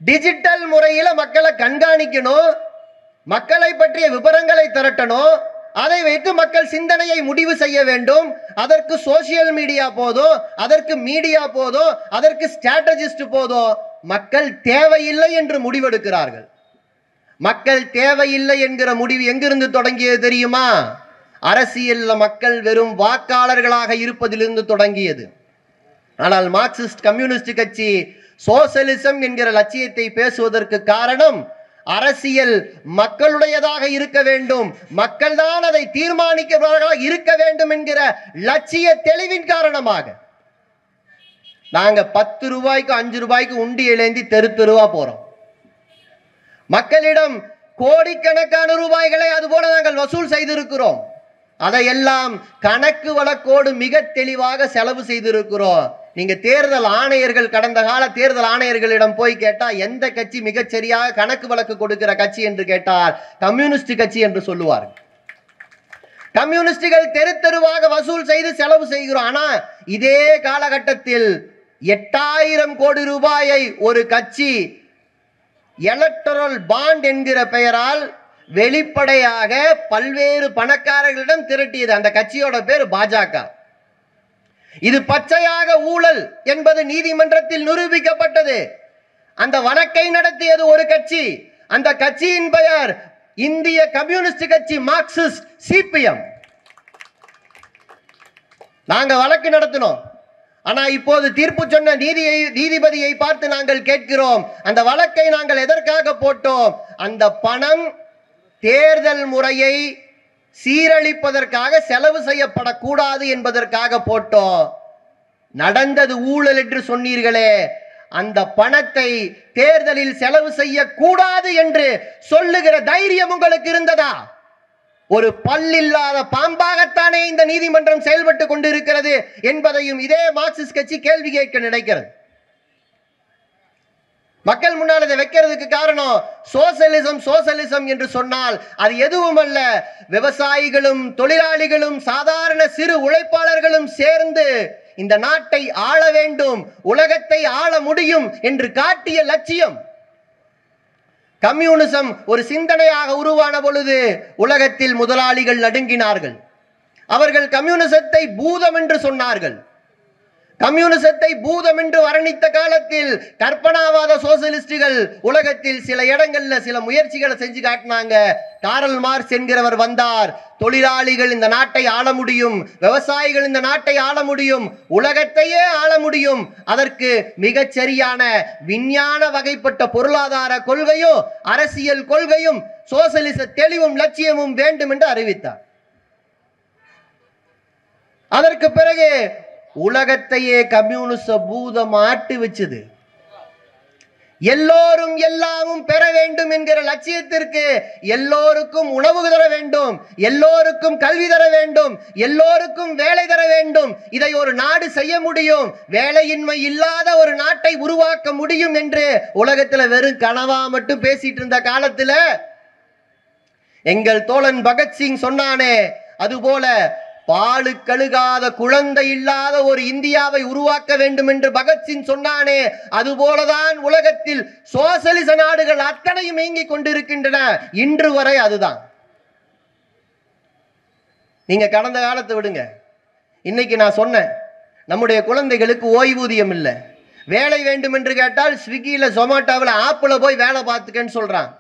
டிஜிட்டல் முறையில மக்களை கண்காணிக்கணும், மக்களை பற்றிய விவரங்களை திரட்டணும், அதை வைத்து மக்கள் சிந்தனையை முடிவு செய்ய வேண்டும். அதற்கு சோசியல் மீடியா போதும், அதற்கு மீடியா போதும், அதற்கு ஸ்ட்ராட்டஜிஸ்ட் போதும். மக்கள் தேவையில்லை என்று முடிவெடுக்கிறார்கள். மக்கள் தேவையில்லை என்கிற முடிவு எங்கிருந்து தொடங்கியது தெரியுமா? அரசியல் மக்கள் வெறும் வாக்காளர்களாக இருப்பதிலிருந்து தொடங்கியது. ஆனால் மார்க்சிஸ்ட் கம்யூனிஸ்ட் கட்சி சோசலிசம் என்கிற லட்சியத்தை பேசுவதற்கு காரணம், அரசியல் மக்களுடையதாக இருக்க வேண்டும், மக்கள் தான் அதை தீர்மானிக்கிறவர்களாக இருக்க வேண்டும் என்கிற லட்சிய தெளிவின் காரணமாக. நாங்க 10 ரூபாய்க்கு 5 ரூபாய்க்கு உண்டியலேந்தி தெரு தெருவா போறோம். மக்களிடம் கோடிக்கணக்கான ரூபாய்களை அதுபோல நாங்கள் வசூல் செய்திருக்கிறோம். அதையெல்லாம் கணக்கு வழக்கோடு மிக தெளிவாக செலவு செய்திருக்கிறோம். நீங்க தேர்தல் ஆணையர்கள், கடந்த கால தேர்தல் ஆணையர்களிடம் போய் கேட்டா எந்த கட்சி மிகச் சரியாக கணக்கு வழக்கு கொடுக்கிற கட்சி என்று கேட்டால் கம்யூனிஸ்ட் கட்சி என்று சொல்லுவார்கள். கம்யூனிஸ்டுகள் தெரு தெருவாக வசூல் செய்து செலவு செய்கிறோம். ஆனா இதே காலகட்டத்தில் 8000 கோடி ரூபாயை ஒரு கட்சி எலக்டரல் பாண்ட் என்கிற பெயரால் வெளிப்படையாக பல்வேறு பணக்காரர்களிடம் திரட்டியது. அந்த கட்சியோட பேர் பாஜக. இது பச்சையாக ஊழல் என்பது நீதிமன்றத்தில் நிரூபிக்கப்பட்டது. அந்த வழக்கை நடத்தியது ஒரு கட்சி. அந்த கட்சியின் பெயர் இந்திய கம்யூனிஸ்ட் கட்சி, மார்க்சிஸ்ட், சிபிஎம். நாங்க வழக்கு நடத்தினோம். ஆனா இப்போது தீர்ப்பு சொன்ன நீதிபதியை பார்த்து நாங்கள் கேட்கிறோம், அந்த வழக்கை நாங்கள் எதற்காக போட்டோம்? அந்த பணம் தேர்தல் முறையை சீரழிப்பதற்காக செலவு செய்யப்படக்கூடாது என்பதற்காக போட்டோம். நடந்தது ஊழல் என்று சொன்னீர்களே, அந்த பணத்தை தேர்தலில் செலவு செய்யக்கூடாது என்று சொல்லுகிற தைரியம் உங்களுக்கு இருந்ததா? ஒரு பல்லில்லாத பாம்பாகத்தானே இந்த நீதிமன்றம் செயல்பட்டு கொண்டிருக்கிறது என்பதையும் இதே மார்க்சிஸ்ட் கட்சி கேள்வி கேட்க நினைக்கிறது. மக்கள் முன்னால் இதை வைக்கிறதுக்கு காரணம், சோசலிசம் என்று சொன்னால் அது எதுவும் அல்ல, விவசாயிகளும் தொழிலாளிகளும் சாதாரண சிறு உழைப்பாளர்களும் சேர்ந்து இந்த நாட்டை ஆள வேண்டும், உலகத்தை ஆள முடியும் என்று காட்டிய லட்சியம். கம்யூனிசம் ஒரு சிந்தனையாக உருவான பொழுது உலகத்தில் முதலாளிகள் நடுங்கினார்கள். அவர்கள் கம்யூனிசத்தை பூதம் என்று சொன்னார்கள். கம்யூனிசத்தை பூதம் என்று வர்ணித்த காலத்தில் கற்பனாவாத சோசியலிஸ்டுகள் உலகத்தில் சில இடங்கள்ல சில முயற்சிகளை செஞ்சு காட்டினாங்க. காரல் மார்க்ஸ் என்கிறவர் வந்தார். தொழிலாளிகள் இந்த நாட்டை ஆள முடியும், விவசாயிகள் இந்த நாட்டை ஆள முடியும், உலகத்தையே ஆள முடியும், அதற்கு மிகச் சரியான விஞ்ஞான வகைப்பட்ட பொருளாதார கொள்கையும் அரசியல் கொள்கையும் சோசியலிச தெளிவும் லட்சியமும் வேண்டும் என்று அறிவித்தார். அதற்கு பிறகு உலகத்தையே கம்யூனிச பூதம் ஆட்டி வச்சது. எல்லோரும் எல்லாமும் பெற வேண்டும் என்கிற லட்சியத்திற்கு எல்லோருக்கும் உணவு தர வேண்டும், எல்லோருக்கும் கல்வி தர வேண்டும், எல்லோருக்கும் வேலை தர வேண்டும், இதை ஒரு நாடு செய்ய முடியும், வேலையின்மை இல்லாத ஒரு நாட்டை உருவாக்க முடியும் என்று உலகத்துல வெறும் கனவா மட்டும் பேசிட்டு இருந்த காலத்துல எங்கள் தோழன் பகத்சிங் சொன்னானே, அதுபோல பாலு கழுகாத குழந்தை இல்லாத ஒரு இந்தியாவை உருவாக்க வேண்டும் என்று பகத்சிங் சொன்னானே, அதுபோலதான் உலகத்தில் சோசலிச நாடுகள் அத்தனையும் இயங்கிக் கொண்டிருக்கின்றன. இன்று வரை அதுதான். நீங்க கடந்த காலத்தை விடுங்க, இன்னைக்கு நான் சொன்னேன், நம்முடைய குழந்தைகளுக்கு ஓய்வூதியம் இல்லை, வேலை வேண்டும் என்று கேட்டால் ஸ்விக்கியில் ஜொமேட்டோவில் ஆப்பில் போய் வேலை பார்த்துக்கன்னு சொல்றான்.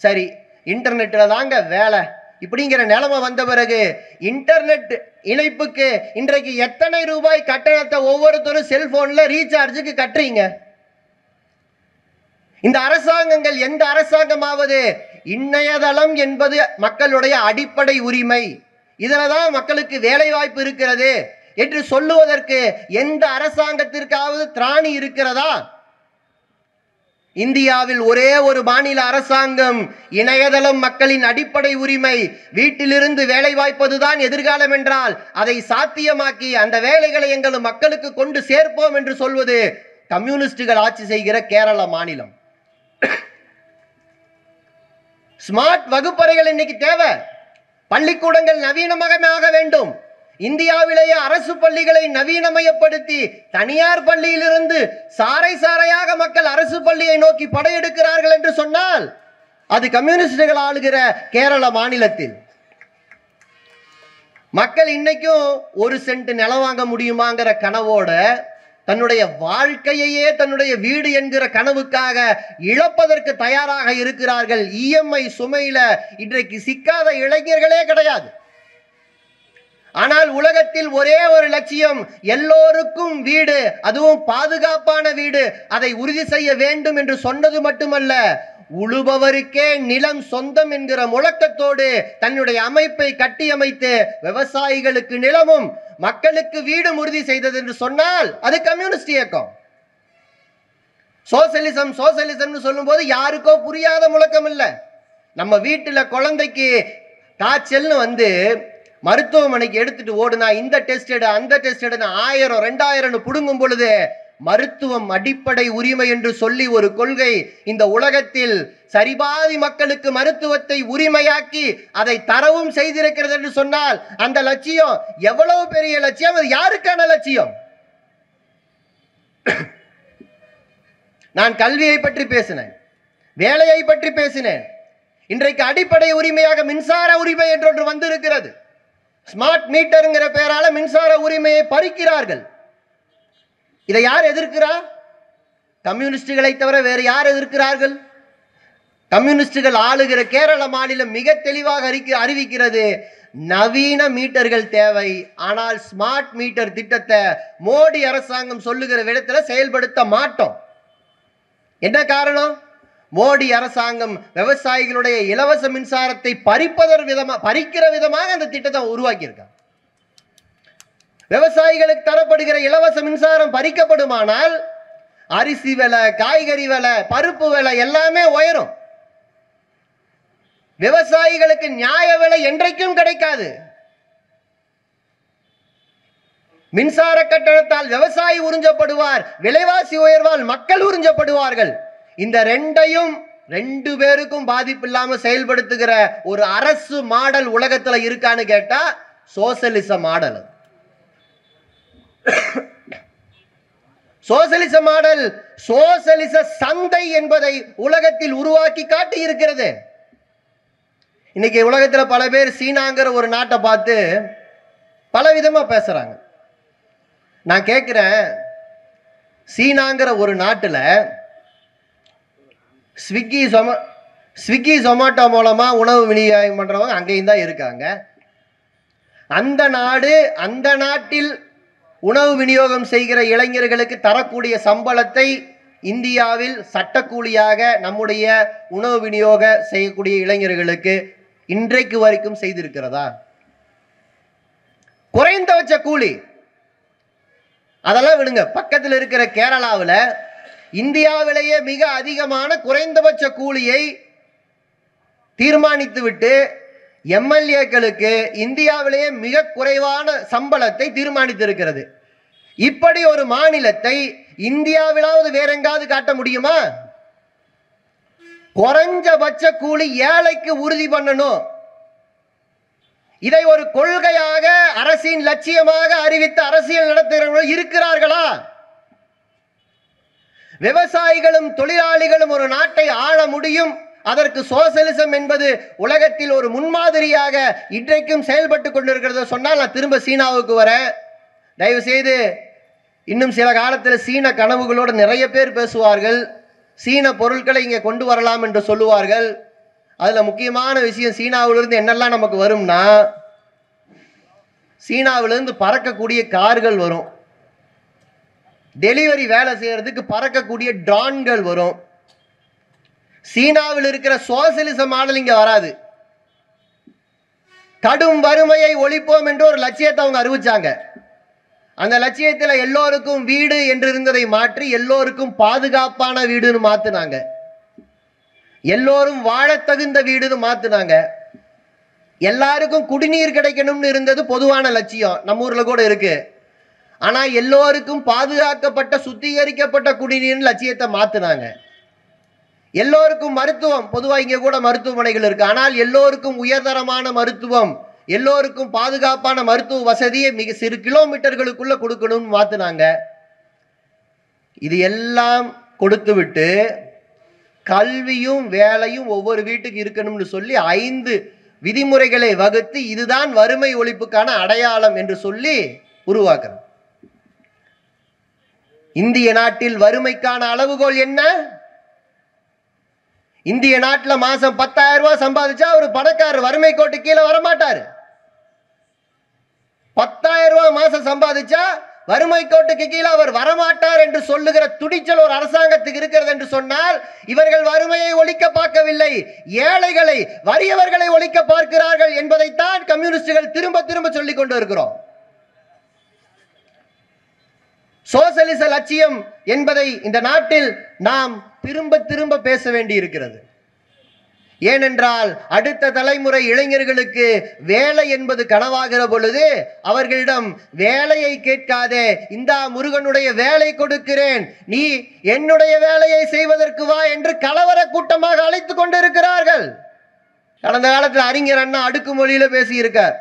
சரி, இன்டர்நெட்ல தாங்க வேலை இப்படிங்கிற நிலைமை வந்த பிறகு இன்டர்நெட் இணைப்புக்கு இன்றைக்கு எத்தனை ரூபாய் கட்டணத்தை ஒவ்வொருத்தரும் செல்போன்ல ரீசார்ஜுக்கு கட்டுறீங்க? இந்த அரசாங்கங்கள் எந்த அரசாங்கமாவது இணையதளம் என்பது மக்களுடைய அடிப்படை உரிமை, இதுலதான் மக்களுக்கு வேலை வாய்ப்பு இருக்கிறது என்று சொல்லுவதற்கு எந்த அரசாங்கத்திற்காவது திராணி இருக்கிறதா? இந்தியாவில் ஒரே ஒரு மாநில அரசாங்கம் இணையதளம் மக்களின் அடிப்படை உரிமை, வீட்டிலிருந்து வேலை வாய்ப்பதுதான் எதிர்காலம் என்றால் அதை சாத்தியமாக்கி அந்த வேலைகளை எங்கள் மக்களுக்கு கொண்டு சேர்ப்போம் என்று சொல்வது கம்யூனிஸ்டுகள் ஆட்சி செய்கிற கேரள மாநிலம். ஸ்மார்ட் வகுப்பறைகள் இன்னைக்கு தேவை, பள்ளிக்கூடங்கள் நவீனமயமாக வேண்டும். இந்தியாவிலேயே அரசு பள்ளிகளை நவீனமயப்படுத்தி தனியார் பள்ளியிலிருந்து சாறை சாறையாக மக்கள் அரசு பள்ளியை நோக்கி படையெடுக்கிறார்கள் என்று சொன்னால் அது கம்யூனிஸ்டுகள் ஆளுகிற கேரள மாநிலத்தில். மக்கள் இன்னைக்கும் ஒரு சென்ட் நிலம் வாங்க முடியுமாங்கிற கனவோட தன்னுடைய வாழ்க்கையையே தன்னுடைய வீடு என்கிற கனவுக்காக இழப்பதற்கு தயாராக இருக்கிறார்கள். இஎம்ஐ சுமையில இன்றைக்கு சிக்காத இளைஞர்களே கிடையாது. ஆனால் உலகத்தில் ஒரே ஒரு லட்சியம், எல்லோருக்கும் வீடு, அதுவும் பாதுகாப்பான வீடு, அதை உறுதி செய்ய வேண்டும் என்று சொன்னது மட்டுமல்ல, உழுபவருக்கே நிலம் சொந்தம் என்கிற முழக்கத்தோடு தன்னுடைய அமைப்பை கட்டியமைத்து விவசாயிகளுக்கு நிலமும் மக்களுக்கு வீடும் உறுதி செய்தது என்று சொன்னால் அது கம்யூனிஸ்ட் இயக்கம். சோசியலிசம் சோசியலிசம் சொல்லும் போது யாருக்கோ புரியாத முழக்கம் இல்லை. நம்ம வீட்டுல குழந்தைக்கு காய்ச்சல்னு வந்து மருத்துவமனைக்கு எடுத்துட்டு ஓடுனா இந்த டெஸ்ட் எடு அந்த டெஸ்ட் எடு 1000 2000 புடுங்கும் பொழுது மருத்துவம் அடிப்படை உரிமை என்று சொல்லி ஒரு கொள்கை இந்த உலகத்தில் சரிபாதி மக்களுக்கு மருத்துவத்தை உரிமையாக்கி அதை தரவும் செய்திருக்கிறது என்று சொன்னால் அந்த லட்சியம் எவ்வளவு பெரிய லட்சியம், அது யாருக்கான லட்சியம்? நான் கல்வியை பற்றி பேசினேன், வேலையை பற்றி பேசினேன். இன்றைக்கு அடிப்படை உரிமையாக மின்சார உரிமை என்று வந்திருக்கிறது. ஸ்மார்ட் மீட்டருங்கிற பெயரால மின்சார உரிமையை பறிக்கிறார்கள். இதை யார் எதிர்க்கிறார்? கம்யூனிஸ்டுகளை தவிர வேறு யார் எதிர்க்கிறார்கள்? கம்யூனிஸ்டுகள் ஆளுகிற கேரள மாநிலம் மிக தெளிவாக அறிவிக்கிறது, நவீன மீட்டர்கள் தேவை, ஆனால் ஸ்மார்ட் மீட்டர் திட்டத்தை மோடி அரசாங்கம் சொல்லுகிற விதத்துல செயல்படுத்த மாட்டோம். என்ன காரணம்? மோடி அரசாங்கம் விவசாயிகளுடைய இலவச மின்சாரத்தை பறிக்கிற விதமாக அந்த திட்டத்தை உருவாக்கியிருக்காங்க. விவசாயிகளுக்கு தரப்படுகிற இலவச மின்சாரம் பறிக்கப்படுமானால் அரிசி விலை, காய்கறி விலை, பருப்பு விலை எல்லாமே உயரும். விவசாயிகளுக்கு நியாய விலை என்றைக்கும் கிடைக்காது. மின்சார கட்டணத்தால் விவசாயி உறிஞ்சப்படுவார், விலைவாசி உயர்வால் மக்கள் உறிஞ்சப்படுவார்கள். இந்த ரெண்டு பேருக்கும் பாதிப்பு இல்லாம செயல்படுத்துகிற ஒரு அரசு மாடல் உலகத்துல இருக்கான்னு கேட்டா சோசியலிச மாடல். சோசியலிச மாடல் சோசியலிச சந்தை என்பதை உலகத்தில் உருவாக்கி காட்டி இருக்கிறது. இன்னைக்கு உலகத்துல பல பேர் சீனாங்கிற ஒரு நாட்டை பார்த்து பல விதமா பேசுறாங்க. நான் கேட்குறேன், சீனாங்கிற ஒரு நாட்டில் ஸ்விக்கி ஜொமேட்டோ மூலமாக உணவு விநியோகம் பண்ணுறவங்க அங்கேயும் தான் இருக்காங்க. அந்த நாட்டில் உணவு விநியோகம் செய்கிற இளைஞர்களுக்கு தரக்கூடிய சம்பளத்தை இந்தியாவில் சட்டக்கூலியாக நம்முடைய உணவு விநியோக செய்யக்கூடிய இளைஞர்களுக்கு இன்றைக்கு வரைக்கும் செய்திருக்கிறதா? குறைந்தபட்ச கூலி அதெல்லாம் விடுங்க. பக்கத்தில் இருக்கிற கேரளாவில் இந்தியாவிலேயே மிக அதிகமான குறைந்தபட்ச கூலியை தீர்மானித்து விட்டு எம்எல்ஏக்களுக்கு இந்தியாவிலேயே மிக குறைவான சம்பளத்தை தீர்மானித்திருக்கிறது. இப்படி ஒரு மாநிலத்தை இந்தியாவிலாவது வேற எங்காவது காட்ட முடியுமா? குறைஞ்சபட்ச கூலி ஏழைக்கு உறுதி பண்ணணும். இதை ஒரு கொள்கையாக அரசின் லட்சியமாக அறிவித்த அரசியல் நடத்துகிறவர்கள் இருக்கிறார்களா? விவசாயிகளும் தொழிலாளிகளும் ஒரு நாட்டை ஆள முடியும். அதற்கு சோசலிசம் என்பது உலகத்தில் ஒரு முன்மாதிரியாக இன்றைக்கும் செயல்பட்டு கொண்டிருக்கிறது சொன்னால் நான் திரும்ப சீனாவுக்கு வரேன். தயவு செய்து இன்னும் சில காலத்தில் சீன கனவுகளோடு நிறைய பேர் பேசுவார்கள். சீன பொருட்களை இங்கே கொண்டு வரலாம் என்று சொல்லுவார்கள். அதில் முக்கியமான விஷயம், சீனாவிலிருந்து என்னெல்லாம் நமக்கு வரும்னா, சீனாவிலிருந்து பறக்கக்கூடிய கார்கள் வரும், டெலிவரி வேலை செய்யறதுக்கு பறக்கக்கூடிய ட்ரான்கள் வரும். சீனாவில் இருக்கிற சோசியலிச மாடல் இங்க வராது. கடும் வறுமையை ஒழிப்போம் என்று ஒரு லட்சியத்தை அவங்க அறிவிச்சாங்க. அந்த லட்சியத்தில் எல்லோருக்கும் வீடு என்று இருந்ததை மாற்றி எல்லோருக்கும் பாதுகாப்பான வீடுன்னு மாத்தினாங்க. எல்லோரும் வாழ தகுந்த வீடுன்னு மாத்தினாங்க. எல்லாருக்கும் குடிநீர் கிடைக்கணும்னு இருந்தது பொதுவான லட்சியம், நம்ம ஊர்ல கூட இருக்கு. ஆனா எல்லோருக்கும் பாதுகாக்கப்பட்ட சுத்திகரிக்கப்பட்ட குடிநீர் லட்சியத்தை மாத்தினாங்க. எல்லோருக்கும் மருத்துவம், பொதுவாக இங்கே கூட மருத்துவமனைகள் இருக்கு, ஆனால் எல்லோருக்கும் உயர்தரமான மருத்துவம், எல்லோருக்கும் பாதுகாப்பான மருத்துவ வசதியை மிக சிறு கிலோமீட்டர்களுக்குள்ள கொடுக்கணும்னு மாத்தினாங்க. இது எல்லாம் கொடுத்து விட்டு கல்வியும் வேலையும் ஒவ்வொரு வீட்டுக்கு இருக்கணும்னு சொல்லி 5 விதிமுறைகளை வகுத்து இதுதான் வறுமை ஒழிப்புக்கான அடையாளம் என்று சொல்லி உருவாக்குறோம். இந்திய நாட்டில் வறுமைக்கான அளவுகோல் என்ன? இந்திய நாட்டில் மாசம் 10,000 ரூபாய் சம்பாதிச்சா ஒரு பணக்காரர் வறுமை கோட்டு கீழே வரமாட்டாரு. 10,000 ரூபாய் மாசம் சம்பாதிச்சா வறுமை கோட்டுக்கு கீழே அவர் வரமாட்டார் என்று சொல்லுகிற துணிச்சல் ஒரு அரசாங்கத்துக்கு இருக்கிறது என்று சொன்னால், இவர்கள் வறுமையை ஒழிக்க பார்க்கவில்லை, ஏழைகளை வறியவர்களை ஒழிக்க பார்க்கிறார்கள் என்பதைத்தான் கம்யூனிஸ்டுகள் திரும்ப திரும்ப சொல்லிக் கொண்டு இருக்கிறோம். சோசலிச லட்சியம் என்பதை இந்த நாட்டில் நாம் திரும்ப திரும்ப பேச வேண்டி இருக்கிறது. ஏனென்றால் அடுத்த தலைமுறை இளைஞர்களுக்கு வேலை என்பது கனவாகிற பொழுது அவர்களிடம் வேலையை கேட்காதே, இந்த முருகனுடைய வேலை கொடுக்கிறேன், நீ என்னுடைய வேலையை செய்வதற்கு வா என்று கலவர கூட்டமாக அழைத்துக் கொண்டிருக்கிறார்கள். கடந்த காலத்தில் அறிஞர் அண்ணா அடுக்குமொழியில பேசியிருக்கார்.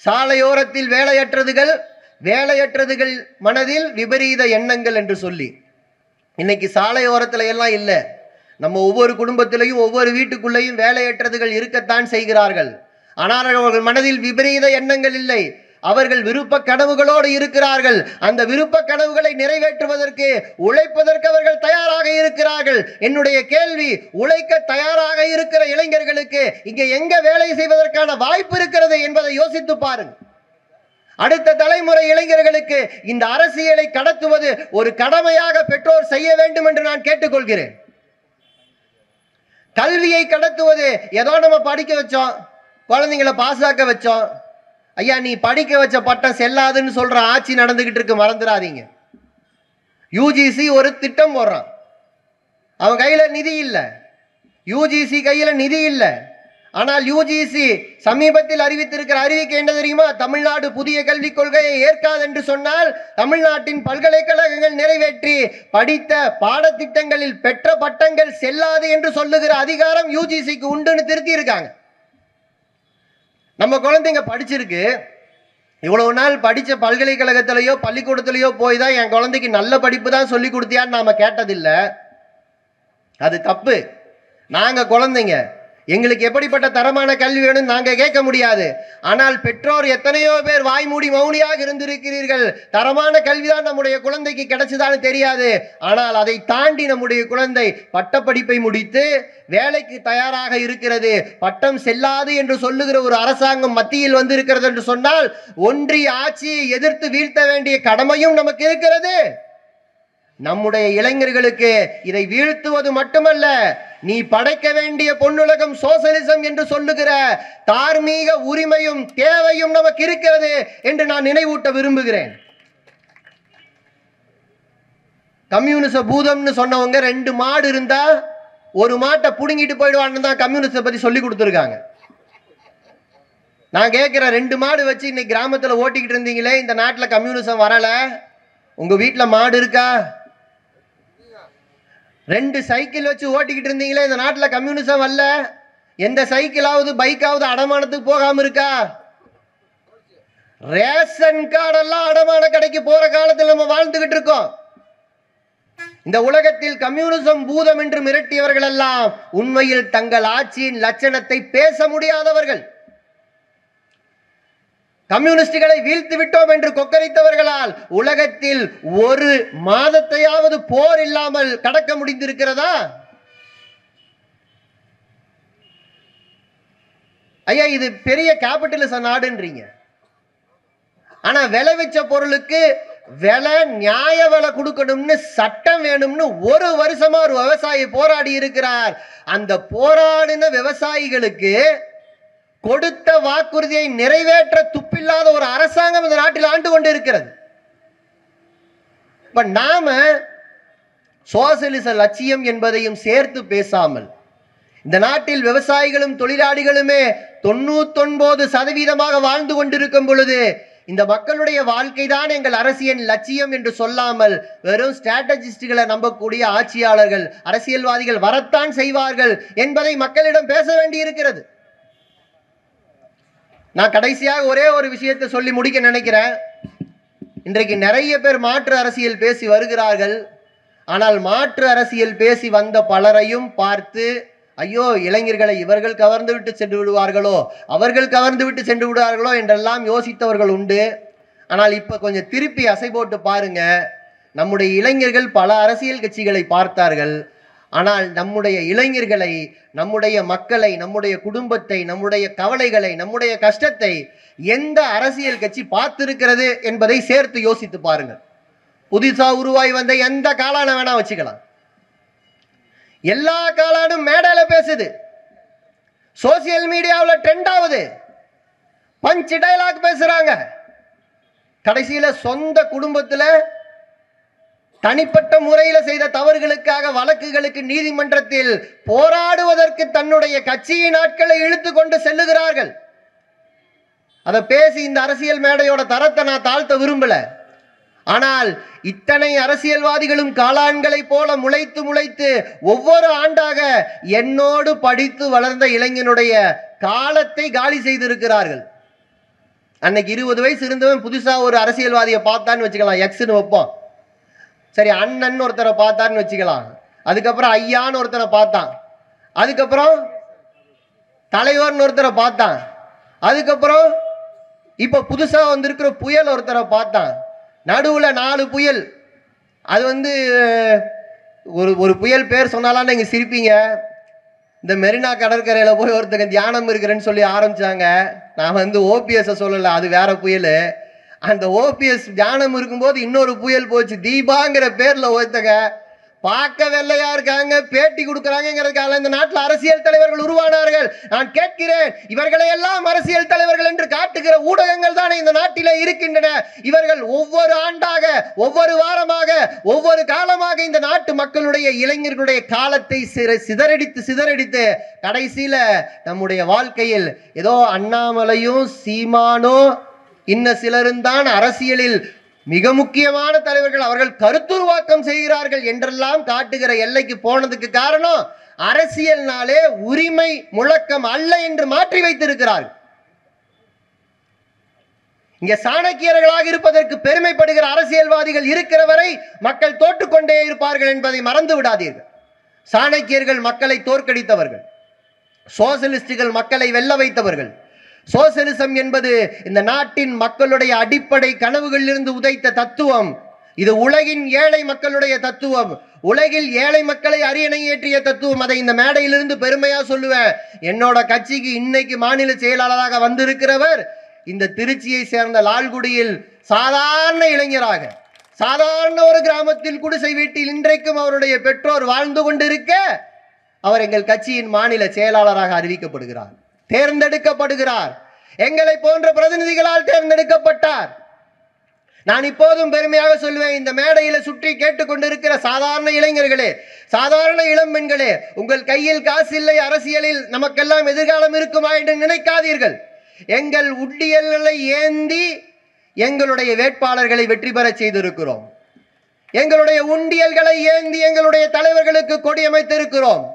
சாலையோரத்தில் வேலையற்றதுகள் மனதில் விபரீத எண்ணங்கள் என்று சொல்லி. இன்னைக்கு சாலையோரத்துல எல்லாம் இல்லை, நம்ம ஒவ்வொரு குடும்பத்திலையும் ஒவ்வொரு வீட்டுக்குள்ளேயும் வேலையற்றதுகள் இருக்கத்தான் செய்கிறார்கள். ஆனால் அவர்கள் மனதில் விபரீத எண்ணங்கள் இல்லை, அவர்கள் விருப்ப கனவுகளோடு இருக்கிறார்கள். அந்த விருப்ப கனவுகளை நிறைவேற்றுவதற்கு உழைப்பதற்கு அவர்கள் தயாராக இருக்கிறார்கள். என்னுடைய கேள்வி, உழைக்க தயாராக இருக்கிற இளைஞர்களுக்கு இங்கே எங்க வேலை செய்வதற்கான வாய்ப்பு இருக்கிறது என்பதை யோசித்து பாருங்கள். அடுத்த தலைமுறை இளைஞர்களுக்கு இந்த அரசியலை கடத்துவது ஒரு கடமையாக பெற்றோர் செய்ய வேண்டும் என்று நான் கேட்டுக்கொள்கிறேன். கல்வியை கடத்துவது ஏதோ நம்ம படிக்க வச்சோம், குழந்தைங்களை பாஸாக்க வச்சோம், ஐயா நீ படிக்க வச்ச பட்டம் செல்லாதுன்னு சொல்ற ஆட்சி நடந்துகிட்டு இருக்கு, மறந்துடாதீங்க. யூஜிசி ஒரு திட்டம் போடுறான், அவன் கையில நிதி இல்லை, யூஜிசி கையில நிதி இல்லை. ஆனால் யூஜிசி சமீபத்தில் அறிவித்திருக்கிற அறிவிக்கை என்ன தெரியுமா? தமிழ்நாடு புதிய கல்விக் கொள்கையை ஏற்காது என்று சொன்னால் தமிழ்நாட்டின் பல்கலைக்கழகங்கள் நிறைவேற்றி படித்த பாடத்திட்டங்களில் பெற்ற பட்டங்கள் செல்லாது என்று சொல்லுகிற அதிகாரம் யூஜிசிக்கு உண்டுன்னு திருத்தி இருக்காங்க. நம்ம குழந்தைங்க படிச்சிருக்கு, இவ்வளவு நாள் படிச்ச பல்கலைக்கழகத்திலேயோ பள்ளிக்கூடத்திலேயோ போய் தான் என் குழந்தைக்கு நல்ல படிப்பு தான் சொல்லி கொடுத்தியான்னு நாம கேட்டதில்லை. அது தப்பு. நாங்க குழந்தைங்க எங்களுக்கு எப்படிப்பட்ட தரமான கல்வி வேணும் நாங்க கேட்க முடியாது. ஆனால் பெற்றோர் எத்தனையோ பேர் வாய்மூடி மௌனியாக இருந்திருக்கிறீர்கள். தரமான கல்விதான் நம்முடைய குழந்தைக்கு கிடைச்சதான்னு தெரியாது. ஆனால் அதை தாண்டி நம்முடைய குழந்தை பட்டப்படிப்பை முடித்து வேலைக்கு தயாராக இருக்கிறது. பட்டம் செல்லாது என்று சொல்லுகிற ஒரு அரசாங்கம் மத்தியில் வந்து இருக்கிறது என்று சொன்னால் ஒன்றிய ஆட்சியை எதிர்த்து வீழ்த்த வேண்டிய கடமையும் நமக்கு இருக்கிறது. நம்முடைய இளைஞர்களுக்கு இதை வீழ்த்துவது மட்டுமல்ல, நீ படைக்க வேண்டிய பொன்னுலகம் சோசலிசம் என்று சொல்லுகிற தார்மீக உரிமையும் தேவையும் நமக்கு இருக்கிறது என்று நான் நினைவூட்ட விரும்புகிறேன். கம்யூனிச பூதம்னு சொன்னவங்க 2 மாடு இருந்தா ஒரு மாட்டை புடுங்கிட்டு போயிடுவான்னு தான் கம்யூனிஸ்ட பத்தி சொல்லி கொடுத்துருக்காங்க. நான் கேட்கிறேன், 2 மாடு வச்சு இன்னைக்கு கிராமத்துல ஓட்டிக்கிட்டு இருந்தீங்களே, இந்த நாட்டில் கம்யூனிசம் வரல, உங்க வீட்டுல மாடு இருக்கா? 2 சைக்கிள் வச்சு ஓட்டிக்கிட்டு இருந்தீங்களே, இந்த நாட்டில் கம்யூனிசம் வரல, எந்த சைக்கிளாவது பைக்காவது அடமானத்துக்கு போகாம இருக்கா? ரேஷன் கார்டெல்லாம் அடமான கடைக்கு போற காலத்தில் நம்ம வாழ்ந்துகிட்டு இருக்கோம். இந்த உலகத்தில் கம்யூனிசம் பூதம் என்று மிரட்டியவர்கள் எல்லாம் உண்மையில் தங்கள் ஆட்சியின் லட்சணத்தை பேச முடியாதவர்கள். கம்யூனிஸ்டுகளை வீழ்த்து விட்டோம் என்று கொக்கரித்தவர்களால் உலகத்தில் ஒரு மாதத்தையாவது போர் இல்லாமல் கடக்க முடிந்திருக்கிறதா? ஐயா, இது பெரிய கேபிட்டலிச நாடுன்றீங்க. ஆனா விலை வச்ச பொருளுக்கு விலை நியாய விலை கொடுக்கணும்னு சட்டம் வேணும்னு ஒரு வருஷமா ஒரு விவசாயி போராடி இருக்கிறார். அந்த போராடின விவசாயிகளுக்கு கொடுத்த வாக்குறுதியை நிறைவேற்ற துப்பில்லாத ஒரு அரசாங்கம் இந்த நாட்டில் ஆண்டு கொண்டு இருக்கிறது. இப்ப நாம சோசலிச லட்சியம் என்பதையும் சேர்த்து பேசாமல் இந்த நாட்டில் விவசாயிகளும் தொழிலாளிகளுமே 99% வாழ்ந்து கொண்டிருக்கும் பொழுது இந்த மக்களுடைய வாழ்க்கை தான் எங்கள் அரசியல் லட்சியம் என்று சொல்லாமல் வெறும் ஸ்ட்ராட்டஜிஸ்டுகளை நம்பக்கூடிய ஆட்சியாளர்கள் அரசியல்வாதிகள் வரத்தான் செய்வார்கள் என்பதை மக்களிடம் பேச வேண்டி இருக்கிறது. நான் கடைசியாக ஒரே ஒரு விஷயத்தை சொல்லி முடிக்க நினைக்கிறேன். இன்றைக்கு நிறைய பேர் மாற்று அரசியல் பேசி வருகிறார்கள். ஆனால் மாற்று அரசியல் பேசி வந்த பலரையும் பார்த்து ஐயோ இளைஞர்களை இவர்கள் கவர்ந்து விட்டு சென்று விடுவார்களோ, அவர்கள் கவர்ந்து விட்டு சென்று விடுவார்களோ என்றெல்லாம் யோசித்தவர்கள் உண்டு. ஆனால் இப்ப கொஞ்சம் திருப்பி அசை போட்டு பாருங்க. நம்முடைய இளைஞர்கள் பல அரசியல் கட்சிகளை பார்த்தார்கள். ஆனால் நம்முடைய இளைஞர்களை, நம்முடைய மக்களை, நம்முடைய குடும்பத்தை, நம்முடைய கவலைகளை, நம்முடைய கஷ்டத்தை எந்த அரசியல் கட்சி பார்த்திருக்கிறது என்பதை சேர்த்து யோசித்து பாருங்கள். புதுசா உருவாய் வந்த எந்த காலான வேணா வச்சுக்கலாம். எல்லா காலானும் மேடையில பேசுது, சோசியல் மீடியாவில் ட்ரெண்ட் ஆகுது, பஞ்ச் டயலாக் பேசுறாங்க. கடைசியில சொந்த குடும்பத்துல தனிப்பட்ட முறையில் செய்த தவறுகளுக்காக வழக்குகளுக்கு நீதிமன்றத்தில் போராடுவதற்கு தன்னுடைய கட்சியின் ஆட்களை இழுத்து கொண்டு செல்லுகிறார்கள். அதை பேசி இந்த அரசியல் மேடையோட தரத்தை நான் தாழ்த்த விரும்பல. ஆனால் இத்தனை அரசியல்வாதிகளும் காளான்களை போல முளைத்து முளைத்து ஒவ்வொரு ஆண்டாக என்னோடு படித்து வளர்ந்த இளைஞனுடைய காலத்தை காலி செய்திருக்கிறார்கள். அன்னைக்கு 20 வயசு இருந்தவன் புதுசா ஒரு அரசியல்வாதியை பார்த்தான்னு வச்சுக்கலாம், எக்ஸ்னு வைப்போம். சரி, அண்ணன் ஒருத்தரை பார்த்தான்னு வச்சுக்கலாம். அதுக்கப்புறம் ஐயான்னு ஒருத்தரை பார்த்தான். அதுக்கப்புறம் தலைவர்னு ஒருத்தரை பார்த்தான். அதுக்கப்புறம் இப்ப புதுசா வந்திருக்கிற புயல் ஒருத்தரை பார்த்தான். நடுவுல 4 புயல். அது ஒரு புயல் பேர் சொன்னாலாம் நீங்க சிரிப்பீங்க. இந்த மெரினா கடற்கரையில போய் ஒருத்தங்க தியானம் இருக்கிறேன்னு சொல்லி ஆரம்பிச்சாங்க. நான் ஓபிஎஸ் சொல்லல, அது வேற புயல். அந்த ஓபிஎஸ் தியானம் இருக்கும்போது இன்னொரு புயல் போச்சு. தீபாங்கிற பேர்ல ஒருத்தங்க பார்க்க வெள்ளையா இருக்காங்க, பேட்டி கொடுக்கறாங்கிறதுக்காக இந்த நாட்டில் அரசியல் தலைவர்கள் உருவானார்கள். நான் கேட்கிறேன், இவர்களை எல்லாம் அரசியல் தலைவர்கள் என்று காட்டுகிற ஊடகங்கள் தானே இந்த நாட்டிலே இருக்கின்றன. இவர்கள் ஒவ்வொரு ஆண்டாக, ஒவ்வொரு வாரமாக, ஒவ்வொரு காலமாக இந்த நாட்டு மக்களுடைய இளைஞர்களுடைய காலத்தை சிதறடித்து கடைசியில நம்முடைய வாழ்க்கையில் ஏதோ அண்ணாமலையும் சீமானும் இன்னும் சிலரும் தான் அரசியலில் மிக முக்கியமான தலைவர்கள், அவர்கள் கருத்துருவாக்கம் செய்கிறார்கள் என்றெல்லாம் காட்டுகிற எல்லைக்கு போனதுக்கு காரணம் அரசியல்னாலே உரிமை முழக்கம் அல்ல என்று மாற்றி வைத்திருக்கிறார்கள். இங்க சாணக்கியர்களாக இருப்பதற்கு பெருமைப்படுகிற அரசியல்வாதிகள் இருக்கிற வரை மக்கள் தோற்றுக்கொண்டே இருப்பார்கள் என்பதை மறந்து விடாதீர்கள். சாணக்கியர்கள் மக்களை தோற்கடித்தவர்கள். சோசலிஸ்டுகள் மக்களை வெல்ல வைத்தவர்கள். சோசலிசம் என்பது இந்த நாட்டின் மக்களுடைய அடிப்படை கனவுகளிலிருந்து உதைத்த தத்துவம். இது உலகின் ஏழை மக்களுடைய தத்துவம், உலகில் ஏழை மக்களை அரியணை ஏற்றிய தத்துவம். அதை இந்த மேடையிலிருந்து பெருமையா சொல்லுவேன். என்னோட கட்சிக்கு இன்னைக்கு மாநில செயலாளராக வந்திருக்கிறவர் இந்த திருச்சியை சேர்ந்த லால்குடியில் சாதாரண இளைஞராக, சாதாரண ஒரு கிராமத்தில் குடிசை வீட்டில் இன்றைக்கும் அவருடைய பெற்றோர் வாழ்ந்து கொண்டிருக்க அவர் எங்கள் கட்சியின் மாநில செயலாளராக அறிவிக்கப்படுகிறார், தேர்ந்தெடுக்கப்படுகிறார். எங்களை போன்ற பிரதிநிதிகளால் தேர்ந்தெடுக்கப்பட்டார். நான் இப்போதும் பெருமையாக சொல்லுவேன், இந்த மேடையில சுற்றி கேட்டுக்கொண்டிருக்கிற சாதாரண இளைஞர்களே, சாதாரண இளம்பெண்களே, உங்கள் கையில் காசு இல்லை, அரசியலில் நமக்கெல்லாம் எதிர்காலம் இருக்குமா என்று நினைக்காதீர்கள். எங்கள் உண்டியல்களை ஏந்தி எங்களுடைய வேட்பாளர்களை வெற்றி பெற செய்திருக்கிறோம். எங்களுடைய உண்டியல்களை ஏந்தி எங்களுடைய தலைவர்களுக்கு கொடியமைத்திருக்கிறோம்.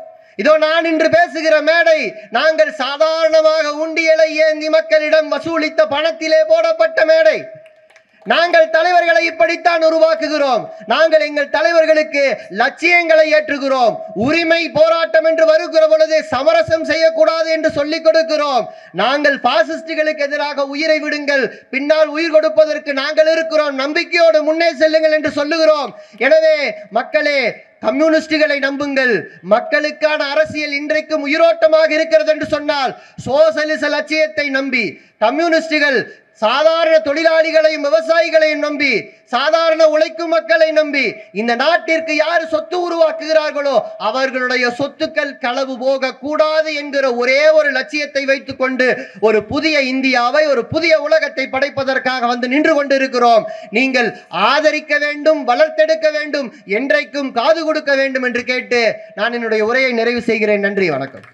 இதோ நான் இன்று பேசுகிற மேடை நாங்கள் சாதாரணமாக உண்டியலை ஏந்தி மக்களிடம் வசூலித்த பணத்திலே போடப்பட்ட மேடை. நாங்கள் தலைவர்களை இப்படித்தான் உருவாக்குகிறோம். நாங்கள் எங்கள் தலைவர்களுக்கு லட்சியங்களை ஏற்றுகிறோம். உரிமை போராட்டம் என்று வருகிற பொழுது சமரசம் செய்யக்கூடாது என்று சொல்லிக் கொடுக்கிறோம். நாங்கள் பாசிஸ்டுகளுக்கு எதிராக உயிரை விடுங்கள், பின்னால் உயிர் கொடுப்பதற்கு நாங்கள் இருக்கிறோம், நம்பிக்கையோடு முன்னே செல்லுங்கள் என்று சொல்லுகிறோம். எனவே மக்களே, கம்யூனிஸ்டுகளை நம்புங்கள். மக்களுக்கான அரசியல் இன்றைக்கும் உயிரோட்டமாக இருக்கிறது என்று சொன்னால் சோசலிச லட்சியத்தை நம்பி, கம்யூனிஸ்டுகள் சாதாரண தொழிலாளிகளையும் விவசாயிகளையும் நம்பி, சாதாரண உழைக்கும் மக்களை நம்பி இந்த நாட்டிற்கு யார் சொத்து உருவாக்குகிறார்களோ அவர்களுடைய சொத்துக்கள் களவு போக கூடாது என்கிற ஒரே ஒரு லட்சியத்தை வைத்துக் கொண்டு ஒரு புதிய இந்தியாவை, ஒரு புதிய உலகத்தை படைப்பதற்காக வந்து நின்று கொண்டிருக்கிறோம். நீங்கள் ஆதரிக்க வேண்டும், வளர்த்தெடுக்க வேண்டும், என்றைக்கும் காது கொடுக்க வேண்டும் என்று கேட்டு நான் என்னுடைய உரையை நிறைவு செய்கிறேன். நன்றி, வணக்கம்.